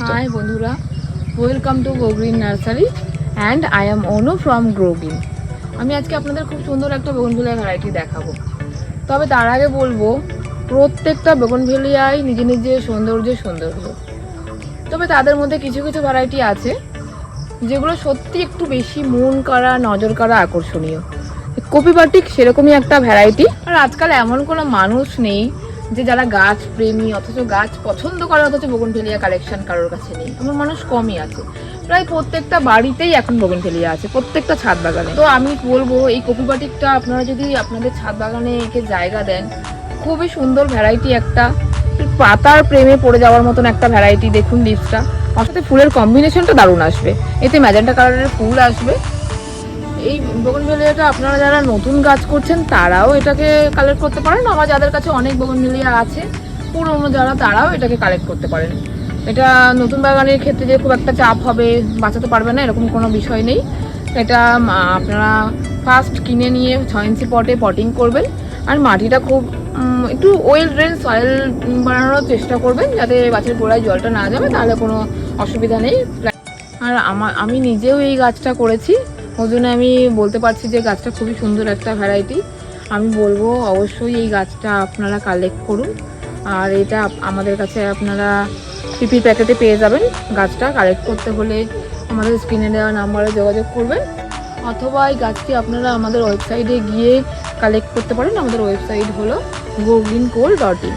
High বন্ধুরা, welcome to grow green nursery and I am Anu from grow green. আমি আজকে আপনাদের খুব সুন্দর একটা বেগুনভিলিয়া ভ্যারাইটি দেখাবো। তবে তার আগে বলবো, প্রত্যেকটা বেগুনভিলিয়ায় নিজে নিজে সৌন্দর্য। তবে তাদের মধ্যে কিছু কিছু ভ্যারাইটি আছে যেগুলো সত্যি একটু বেশি মন কাড়া, নজর কাড়া, আকর্ষণীয়। কপিবাটিক সেরকমই একটা ভ্যারাইটি। আর আজকাল এমন কোনো মানুষ নেই যে যারা গাছ প্রেমী অথচ গাছ পছন্দ করে অথচ বোগনভেলিয়া কালেকশন কারোর কাছে নেই, এমন মানুষ কমই আছে। প্রায় প্রত্যেকটা বাড়িতেই এখন বোগনভেলিয়া আছে, প্রত্যেকটা ছাদ বাগানে। তো আমি বলবো এই কপিবাটিকটা আপনারা যদি আপনাদের ছাদ বাগানে একে জায়গা দেন, খুবই সুন্দর ভ্যারাইটি একটা। পাতার প্রেমে পড়ে যাওয়ার মতন একটা ভ্যারাইটি। দেখুন লিভসটা, ওর সাথে ফুলের কম্বিনেশনটা দারুণ আসবে। এতে ম্যাজেন্টা কালারের ফুল আসবে। এই বোগনভেলিয়াটা আপনারা যারা নতুন গাছ করছেন তারাও এটাকে কালেক্ট করতে পারেন, আবার যাদের কাছে অনেক বোগনভেলিয়া আছে পুরনো যারা, তারাও এটাকে কালেক্ট করতে পারেন। এটা নতুন বাগানের ক্ষেত্রে যে খুব একটা চাপ হবে, বাঁচাতে পারবে না এরকম কোনো বিষয় নেই। এটা আপনারা ফার্স্ট কিনে নিয়ে 6 ইঞ্চি পটে পটিং করবেন, আর মাটিটা খুব একটু ওয়েল ড্রেন সয়েল বানানোর চেষ্টা করবেন, যাতে গাছের গোড়ায় জলটা না যাবে, তাহলে কোনো অসুবিধা নেই। আর আমি নিজেও এই গাছটা করেছি, ওই জন্য আমি বলতে পারছি যে গাছটা খুবই সুন্দর একটা ভ্যারাইটি। আমি বলবো অবশ্যই এই গাছটা আপনারা কালেক্ট করুন। আর এটা আমাদের কাছে আপনারা পিপি প্যাকেটে পেয়ে যাবেন। গাছটা কালেক্ট করতে হলে আমাদের স্ক্রিনে দেওয়া নাম্বারে যোগাযোগ করবেন, অথবা এই গাছটি আপনারা আমাদের ওয়েবসাইটে গিয়ে কালেক্ট করতে পারেন। আমাদের ওয়েবসাইট হলো growgreenco.in।